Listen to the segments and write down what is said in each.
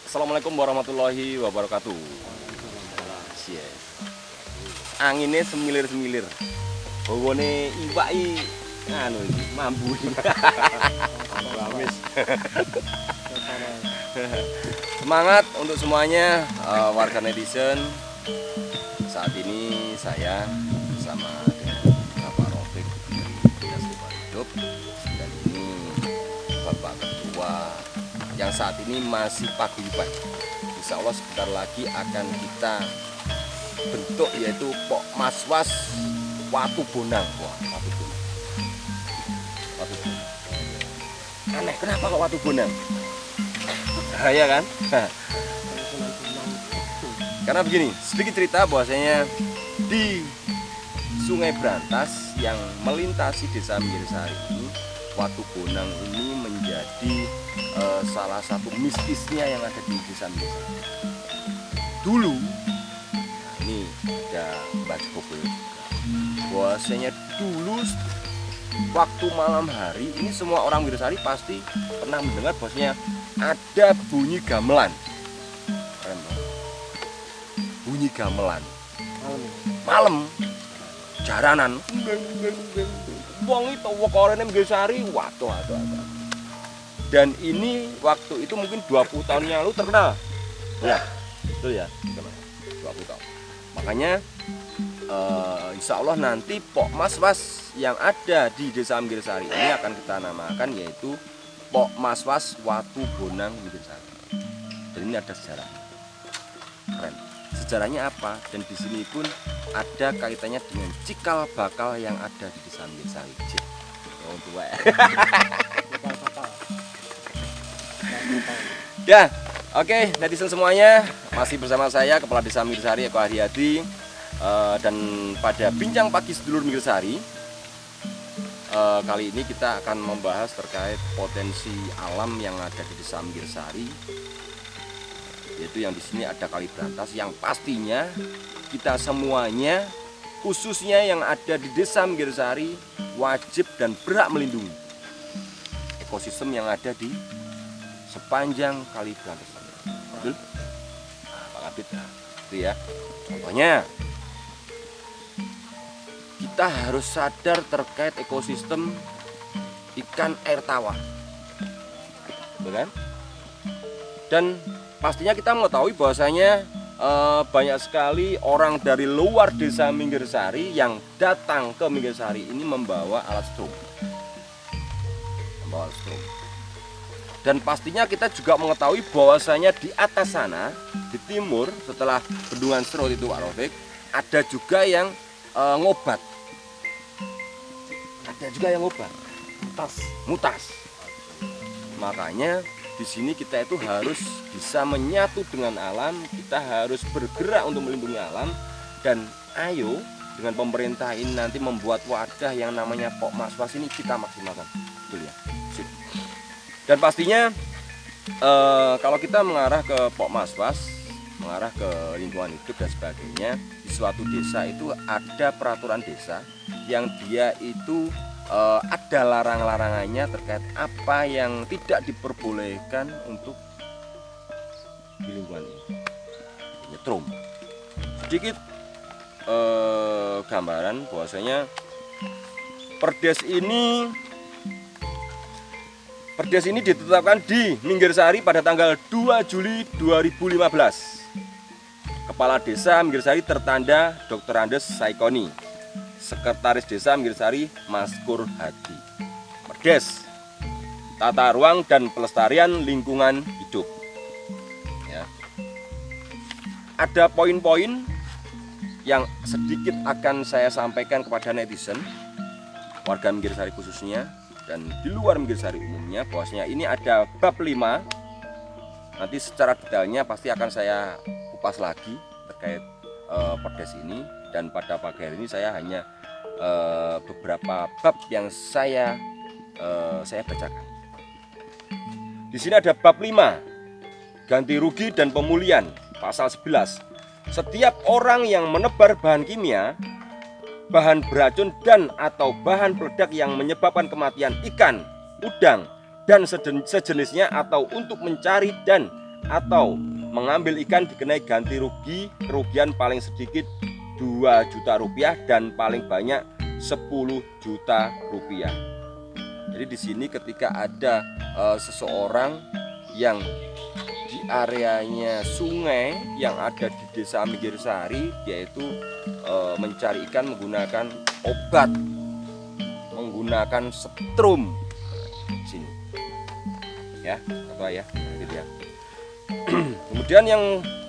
Assalamualaikum warahmatullahi wabarakatuh. Siap. Anginnya semilir-semilir. Bawane iwaki anu iki mambu. Semangat untuk semuanya warga netizen. Saat ini saya bersama dengan Bapak Rofik dari Dinas Lingkungan Hidup dan ini Bapak Ketua yang saat ini masih paguyuban. Insya Allah sebentar lagi akan kita bentuk yaitu Pok Maswas Watu Bonang. Wah, Watu Bonang. Watu Bonang. Aneh, kenapa kok Watu Bonang? Bahaya kan? Karena begini, sedikit cerita bahwasanya di Sungai Brantas yang melintasi Desa Minggirsari ini, Watu Bonang ini menjadi salah satu mistisnya yang ada di Desa Minggirsari. Dulu, nah ini ada Mbak Jogobel juga, bahwasanya dulu waktu malam hari ini semua orang Minggirsari pasti pernah mendengar bahwasanya ada bunyi gamelan. Keren banget. Bunyi gamelan malam jaranan wong itu wakorene Minggirsari waduh. Dan ini waktu itu mungkin 20 tahun yang lalu terkenal. Ya, betul ya, 20 tahun. Makanya insya Allah nanti Pok Maswas yang ada di Desa Minggirsari ini akan kita namakan yaitu Pok Maswas Watu Bonang Minggirsari. Dan ini ada sejarahnya. Keren. Sejarahnya apa? Dan di sini pun ada kaitannya dengan cikal bakal yang ada di Desa Minggirsari. Oh, tua. Ya, oke, netizen semuanya masih bersama saya Kepala Desa Minggirsari Eko Haryadi dan pada Bincang Pagi Sedulur Minggirsari kali ini kita akan membahas terkait potensi alam yang ada di Desa Minggirsari, yaitu yang di sini ada Kali Brantas yang pastinya kita semuanya khususnya yang ada di Desa Minggirsari wajib dan berhak melindungi ekosistem yang ada di sepanjang Kali Brantas. Betul? Nah, Pak Kabit, itu ya. Contohnya, kita harus sadar terkait ekosistem ikan air tawar, betul kan? Dan pastinya kita mengetahui bahwasanya banyak sekali orang dari luar Desa Minggirsari yang datang ke Minggirsari ini membawa alat strum. Dan pastinya kita juga mengetahui bahwasanya di atas sana, di timur setelah Bendungan Serut itu Pak Rofik, ada juga yang ngobat. Ada juga yang ngobat. Mutas. Makanya di sini kita itu harus bisa menyatu dengan alam, kita harus bergerak untuk melindungi alam, dan ayo dengan pemerintah ini nanti membuat wadah yang namanya Pok Maswas ini kita maksimalkan. Betul ya? Sip. Dan pastinya kalau kita mengarah ke Pok Maswas, mengarah ke lingkungan hidup dan sebagainya, di suatu desa itu ada peraturan desa yang dia itu ada larang-larangannya terkait apa yang tidak diperbolehkan untuk di lingkungan ini. Nyetrum. Sedikit gambaran bahwasanya Perdes ini ditetapkan di Minggirsari pada tanggal 2 Juli 2015. Kepala Desa Minggirsari tertanda Dr. Andes Saikoni. Sekretaris Desa Minggirsari Maskur Hadi. Perdes Tata Ruang dan Pelestarian Lingkungan Hidup. Ya. Ada poin-poin yang sedikit akan saya sampaikan kepada netizen, warga Minggirsari khususnya, dan di luar Minggirsari umumnya, bahwasanya ini ada bab 5. Nanti secara detailnya pasti akan saya kupas lagi terkait Perdes ini, dan pada pagi hari ini saya hanya beberapa bab yang saya bacakan. Di sini ada bab 5, ganti rugi dan pemulihan, pasal 11. Setiap orang yang menebar bahan kimia, bahan beracun dan atau bahan peledak yang menyebabkan kematian ikan, udang, dan sejenisnya atau untuk mencari dan atau mengambil ikan dikenai ganti rugi, kerugian paling sedikit 2 juta rupiah dan paling banyak 10 juta rupiah. Jadi di sini ketika ada seseorang yang di areanya sungai yang ada di Desa Minggirsari, yaitu mencari ikan menggunakan obat, menggunakan setrum sini, ya, atau ya, gitu ya. Kemudian yang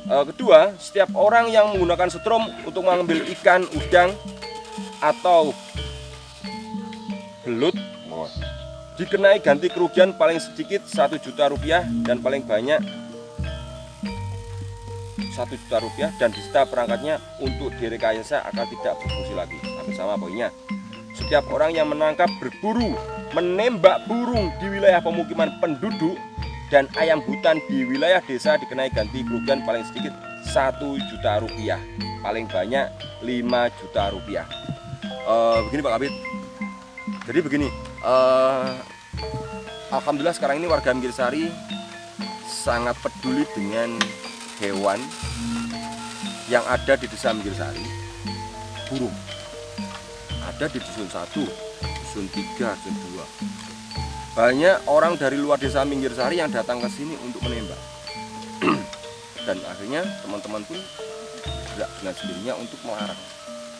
kedua, setiap orang yang menggunakan setrum untuk mengambil ikan udang atau belut dikenai ganti kerugian paling sedikit 1 juta rupiah dan paling banyak 1 juta rupiah, dan disita perangkatnya untuk direkayasa akan tidak berfungsi lagi. Sampai sama poinnya. Setiap orang yang menangkap, berburu, menembak burung di wilayah pemukiman penduduk dan ayam hutan di wilayah desa dikenai ganti kerugian paling sedikit 1 juta rupiah, paling banyak 5 juta rupiah. Begini Pak Kabit. Jadi begini, alhamdulillah sekarang ini warga Minggirsari sangat peduli dengan hewan yang ada di Desa Minggirsari. Burung ada di dusun 1, dusun 3, dusun 2. Banyak orang dari luar Desa Minggirsari yang datang ke sini untuk menembak. Dan akhirnya teman-teman pun bergerak dengan sendirinya untuk melarang.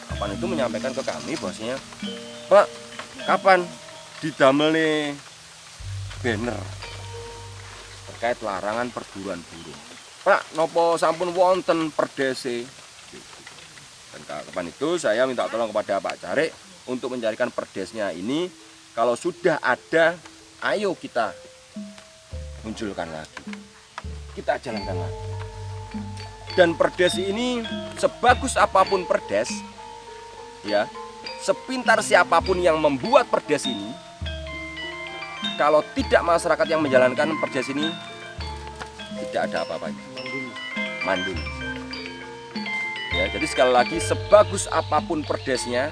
Kapan itu menyampaikan ke kami bahwasanya, Pak, kapan didamel nih banner terkait larangan perburuan burung? Pak, nopo sampun wonten perdese. Dan kapan itu saya minta tolong kepada Pak Carik untuk mencarikan perdesnya ini. Kalau sudah ada, ayo kita munculkan lagi, kita jalankan lagi. Dan perdes ini sebagus apapun perdes, ya, sepintar siapapun yang membuat perdes ini, kalau tidak masyarakat yang menjalankan perdes ini, tidak ada apa-apanya. Mandul. Ya, jadi sekali lagi, sebagus apapun perdesnya,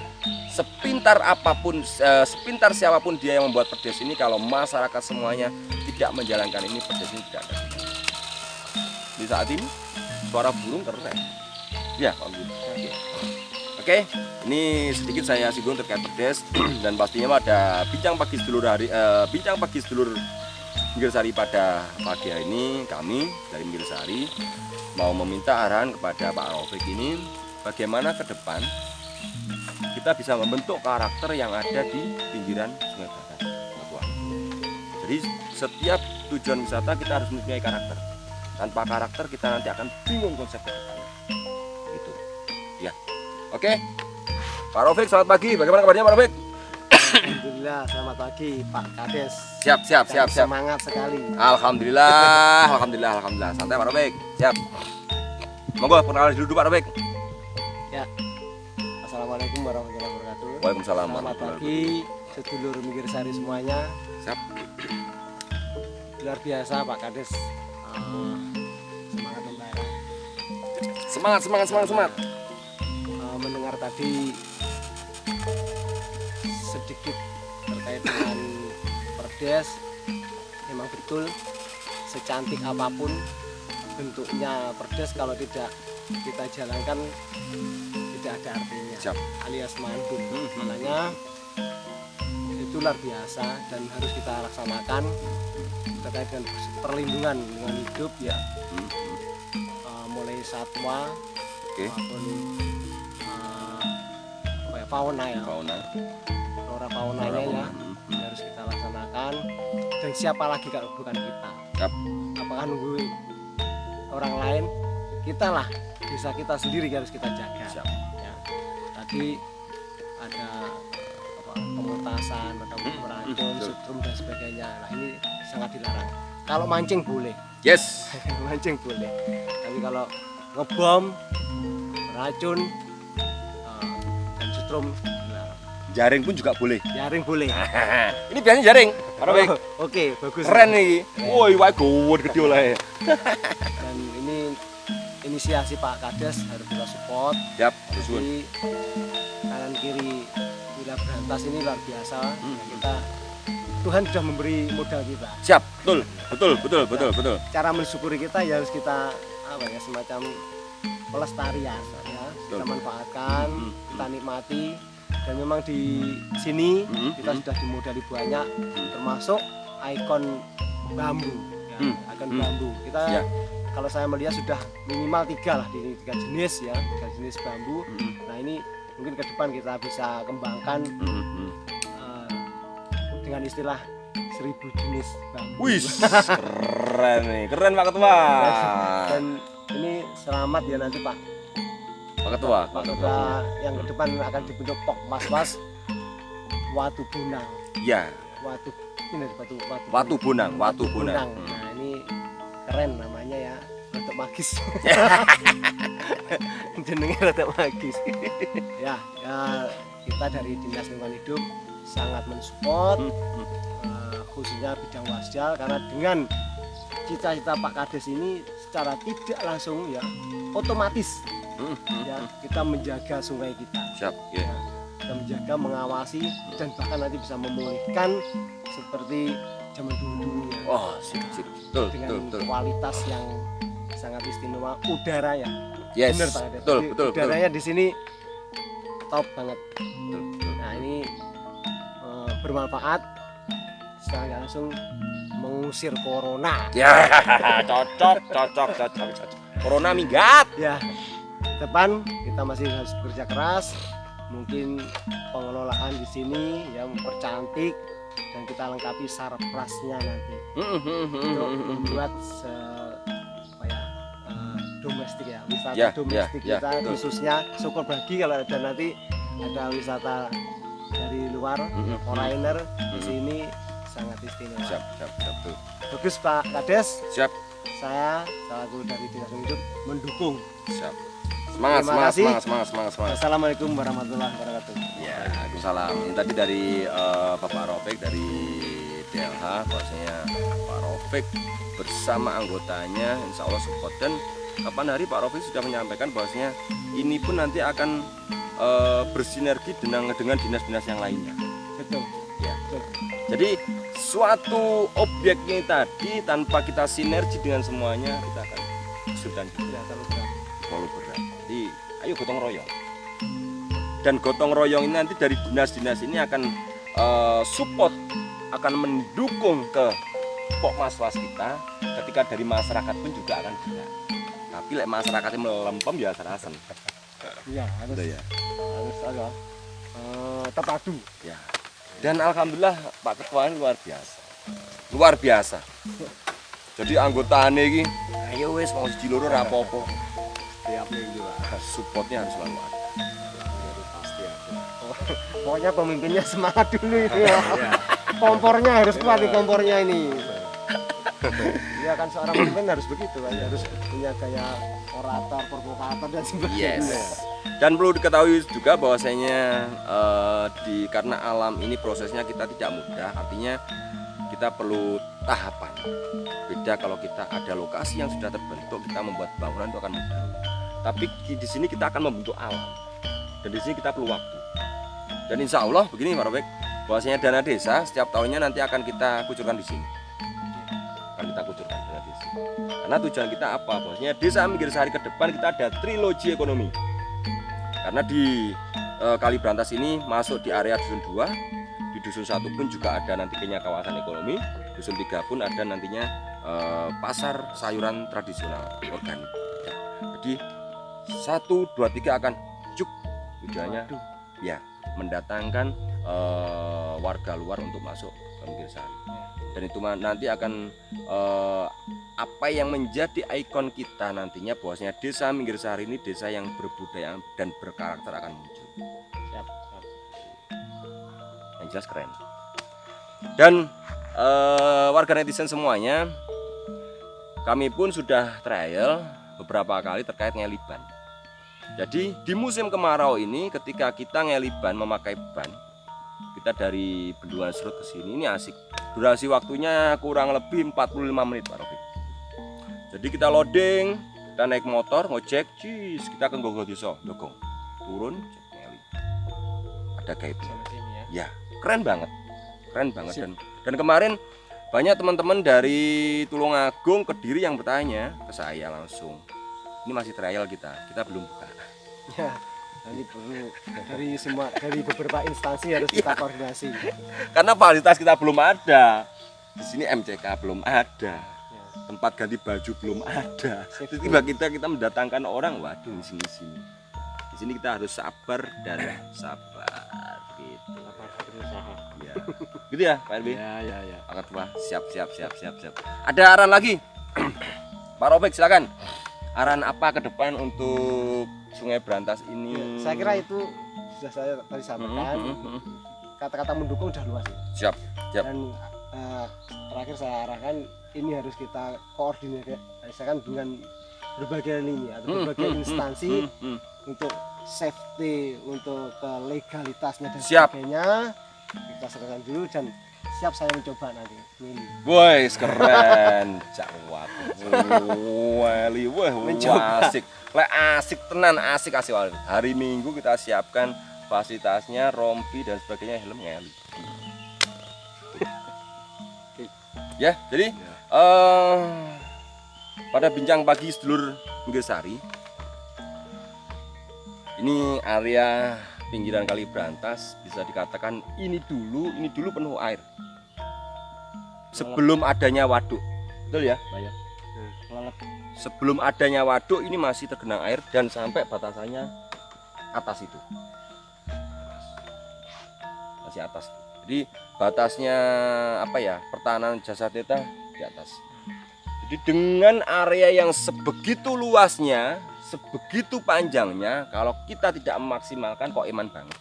sepintar apapun, sepintar siapapun dia yang membuat perdes ini, kalau masyarakat semuanya tidak menjalankan ini, perdes ini tidak ada. Di saat ini suara burung keren. Ya, oke, ini sedikit saya singgung terkait perdes. Dan pastinya ada bincang pagi sedulur Minggirsari pada pagi hari ini. Kami dari Minggirsari mau meminta arahan kepada Pak Raufik ini, bagaimana ke depan kita bisa membentuk karakter yang ada di pinggiran Sungai Brantas. Jadi setiap tujuan wisata kita harus mempunyai karakter. Tanpa karakter kita nanti akan bingung konsep ke depan. Gitu. Ya. Oke. Pak Raufik, selamat pagi. Bagaimana kabarnya Pak Raufik? Alhamdulillah, selamat pagi Pak Kades. Siap. Semangat sekali. Alhamdulillah. Santai Pak Raufik. Siap. Monggo perkenalan dulu Pak Raufik. Ya. Assalamualaikum warahmatullahi wabarakatuh. Waalaikumsalam Selamat warahmatullahi pagi sedulur Minggirsari semuanya. Siap. Luar biasa Pak Kades. Semangat membara. Semangat. Mendengar tadi sedikit terkait dengan perdes, memang betul secantik apapun bentuknya perdes, kalau tidak kita jalankan tidak ada artinya. Siap. Alias mandul. Makanya itu luar biasa dan harus kita laksanakan terkait dengan perlindungan lingkungan hidup, ya. Mulai satwa maupun fauna, ya. Flora faunanya ya, harus kita laksanakan. Dan siapa lagi kalau bukan kita? Siap. Apakah nunggu orang lain? Kita lah, desa kita sendiri harus kita jaga. Siap. Ya. Tadi ada pemutasan, ada meracun, setrum dan sebagainya. Nah, ini sangat dilarang. Kalau mancing boleh. Yes. Mancing boleh. Tapi kalau ngebom, meracun, dan setrum, Jaring pun juga boleh. jaring boleh. Ini biasanya jaring. Oke, bagus. Keren nih. Woi, wae gowon gede oleh. Dan ini inisiasi Pak Kades harus kita support. Siap, susun. Jadi kanan kiri wilayah Brantas ini luar biasa. Kita Tuhan sudah memberi modal kita. Siap, betul. Cara mensyukuri kita ya harus kita apa ya, semacam pelestarian ya, kita manfaatkan, kita nikmati. Dan memang di sini kita sudah dimodali banyak, termasuk ikon bambu ya, ikon bambu kita Ya. kalau saya melihat sudah minimal 3 lah, di 3 jenis ya, 3 jenis bambu. Nah ini mungkin ke depan kita bisa kembangkan dengan istilah 1000 jenis bambu. Wih, keren nih, keren Pak Ketua. Dan ini selamat ya nanti Pak Ketua. yang ke depan akan dibentuk pok mas watu bunang. Ya, Watu ini watu bunang. Nah ini keren namanya ya, untuk magis. Jenenge rada magis. Ya, kita dari Dinas Lingkungan Hidup sangat mensupport khususnya bidang wasjal, karena dengan cita-cita Pak Kades ini secara tidak langsung ya otomatis ya kita menjaga sungai kita. Siap, ya. Kita menjaga, mengawasi dan bahkan nanti bisa memulihkan seperti zaman dulu ya. Oh, sip. Betul. Dengan kualitas yang sangat istimewa, udara ya. Yes. Benar Pak Kades. Betul. Udaranya di sini top banget. Betul. Nah ini bermanfaat secara langsung mengusir corona. Ya, cocok. Corona minggat. Ya, depan kita masih harus bekerja keras. Mungkin pengelolaan di sini ya mempercantik dan kita lengkapi sarprasnya nanti untuk membuat domestik ya, wisata domestik ya, kita betul. khususnya syukur bagi kalau ada nanti ada wisata dari luar foreigner di sini sangat istimewa. Siap, betul. Bagus Pak Kades, Siap. saya selaku dari Dinas Lingkungan Hidup mendukung. Siap. Terima kasih. Semangat. Assalamualaikum warahmatullahi wabarakatuh. Ya, Waalaikumsalam. Ini tadi dari Bapak Rofik dari DLH, bahwasanya Pak Rofik bersama anggotanya insya Allah support, dan kapan hari Pak Rofik sudah menyampaikan bahwasanya ini pun nanti akan bersinergi dengan dinas-dinas yang lainnya. Betul. Ya. Betul. Jadi suatu objek ini tadi tanpa kita sinergi dengan semuanya kita akan kesulitan juga, terlalu berat. Jadi ayo gotong royong. Dan gotong royong ini nanti dari dinas-dinas ini akan support, akan mendukung ke pokmaswas kita. Ketika dari masyarakat pun juga akan gerak. Tapi lek masyarakatnya melempem ya serasen. Iya, harus ada terpadu. Ya. Dan alhamdulillah Pak Ketua ini luar biasa. Jadi anggotanya ini, ayo wes mau siji loro ora apa-apa. Tiap minggu Pak. Supportnya harus selalu ada. Pasti ada. Pokoknya pemimpinnya semangat dulu itu ya. Kompornya harus kuat nih, kompornya ini. Ya kan seorang pemimpin harus begitu kan, harus punya gaya orator, provokator dan sebagainya. Yes. Dan perlu diketahui juga bahwasanya karena alam ini prosesnya kita tidak mudah, artinya kita perlu tahapan. Beda kalau kita ada lokasi yang sudah terbentuk, kita membuat bangunan itu akan mudah. Tapi di sini kita akan membentuk alam, dan di sini kita perlu waktu. Dan insya Allah begini Pak Robek, bahwasanya dana desa setiap tahunnya nanti akan kita kucurkan di sini. Akan kita kucurkan dana desa. Karena tujuan kita apa? Bahwasanya Desa Minggirsari ke depan kita ada trilogi ekonomi. Karena di Kali Brantas ini masuk di area dusun 2, di dusun 1 pun juga ada nantinya kawasan ekonomi, dusun 3 pun ada nantinya pasar sayuran tradisional organik. Jadi 1, 2, 3 akan cuk tujuannya ya mendatangkan warga luar untuk masuk ke Minggirsari. Dan itu nanti akan apa yang menjadi ikon kita nantinya, bahwasanya Desa Minggirsari ini desa yang berbudaya dan berkarakter akan muncul. Siap. Yang jelas keren. Dan warga netizen semuanya, kami pun sudah trial beberapa kali terkait ngeliban. Jadi di musim kemarau ini ketika kita ngeliban memakai ban, kita dari Bendungan Serut ke sini ini asik. Durasi waktunya kurang lebih 45 menit Pak Rofi. Jadi kita loading, kita naik motor, ngojek, kita ke Nggogo Desa, Dogong. Turun, ngeli. Ada guide. Ya, keren banget. keren banget. Dan kemarin banyak teman-teman dari Tulungagung, Kediri yang bertanya ke saya langsung. Ini masih trial kita belum buka. Ya, nanti perlu dari beberapa instansi harus kita koordinasi. Karena fasilitas kita belum ada. Di sini MCK belum ada. Tempat ganti baju belum ada. Tiba kita mendatangkan orang, waduh di sini. Di sini kita harus sabar dan sabar gitu. Berusaha. Ya. Gitu ya, Pak RB? Ya. Pak Ketua, siap. Ada arahan lagi? Pak Rofik silakan. Arahan apa ke depan untuk Sungai Brantas ini? Saya kira itu sudah saya tadi sampaikan. Kata-kata mendukung sudah luas. Siap. Dan terakhir saya arahkan ini harus kita koordinasikan dengan berbagai lini atau berbagai instansi untuk safety, untuk legalitasnya dan sebagainya. Kita serahkan dulu dan siap saya mencoba nanti. Woi, keren. Jawab. Wali, asik. Asik tenan, asik. Hari Minggu kita siapkan fasilitasnya, rompi dan sebagainya, helm ngeli. Ya, jadi pada bincang pagi sedulur Minggisari, ini area pinggiran Kali Brantas bisa dikatakan ini dulu penuh air. Sebelum adanya waduk, betul ya? Sebelum adanya waduk ini masih tergenang air dan sampai batasannya atas itu. Masih atas. Jadi batasnya pertahanan Jasa Tirta di atas. Jadi dengan area yang sebegitu luasnya, sebegitu panjangnya, kalau kita tidak memaksimalkan kok iman banget.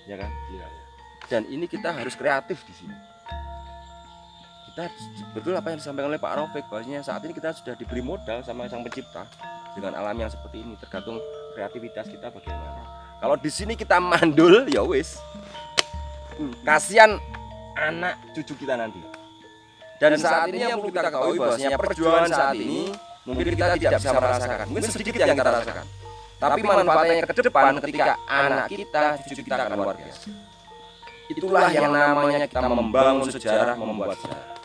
Ya kan? Iya. Dan ini kita harus kreatif di sini. Kita betul apa yang disampaikan oleh Pak Rofik, bahwasanya saat ini kita sudah diberi modal sama Sang Pencipta dengan alam yang seperti ini, tergantung kreativitas kita bagaimana. Kalau di sini kita mandul, ya wis. Kasihan anak cucu kita nanti. Dan saat ini yang perlu kita ketahui bahwasanya perjuangan saat ini mungkin kita tidak bisa merasakan, mungkin sedikit yang kita rasakan. Tapi manfaatnya ke depan ketika anak kita, cucu kita akan luar biasa. Itulah yang namanya kita membangun sejarah, membuat sejarah.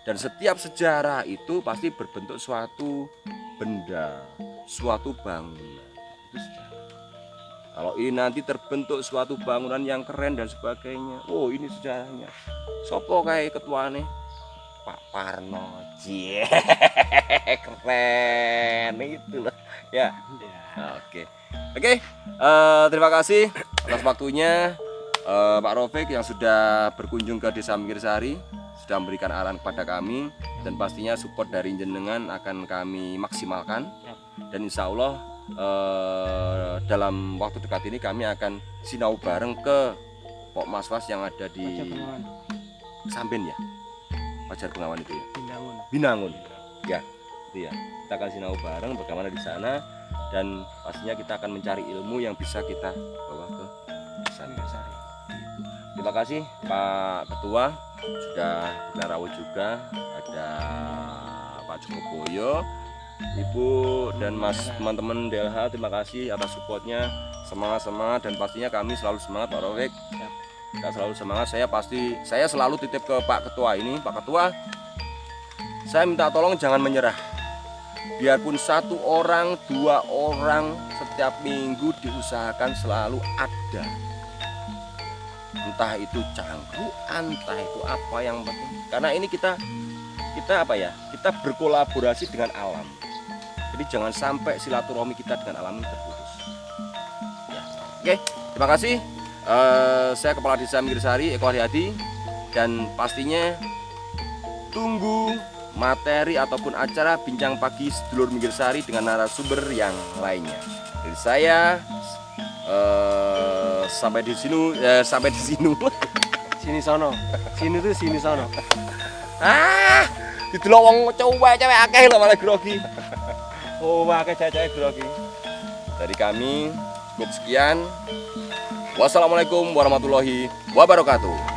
Dan setiap sejarah itu pasti berbentuk suatu benda, suatu bangunan. Itu sejarah. Kalau ini nanti terbentuk suatu bangunan yang keren dan sebagainya, oh ini sejarahnya. Sopo kayak ketuane? Pak Parno. Keren itu loh. Ya. Oke. Terima kasih atas waktunya Pak Rofik yang sudah berkunjung ke Desa Minggisari, sudah memberikan arahan kepada kami, dan pastinya support dari jenengan akan kami maksimalkan. Dan insya Allah dalam waktu dekat ini kami akan sinau bareng ke Pok Maswas yang ada di Samben ya, Pajar Bengawan itu ya, Binangun ya, itu ya. Kita akan sinau bareng bagaimana di sana, dan pastinya kita akan mencari ilmu yang bisa kita bawa ke sana. Terima kasih Pak Ketua, sudah bernarawuh juga, ada Pak Joko Boyo, Ibu dan Mas teman-teman DLH, terima kasih atas supportnya. Semangat dan pastinya kami selalu semangat Pak Rofik. Kita selalu semangat. Saya selalu titip ke Pak Ketua ini, Pak Ketua, saya minta tolong jangan menyerah. Biarpun 1 orang, 2 orang setiap minggu diusahakan selalu ada. Entah itu cangkruan, entah itu apa yang penting. Karena ini kita kita berkolaborasi dengan alam. Jadi jangan sampai silaturahmi kita dengan alam terputus. Ya. Oke, terima kasih. Saya Kepala Desa Minggisari, Eko Haryadi, dan pastinya tunggu materi ataupun acara bincang pagi sedulur Minggisari dengan narasumber yang lainnya. Dari saya sampai di sini. Sini sono. Sini tuh sini sono. Didelok wong cewek akeh lho malah grogi. Oh, akeh cewek grogi. Dari kami cukup sekian. Wassalamualaikum warahmatullahi wabarakatuh.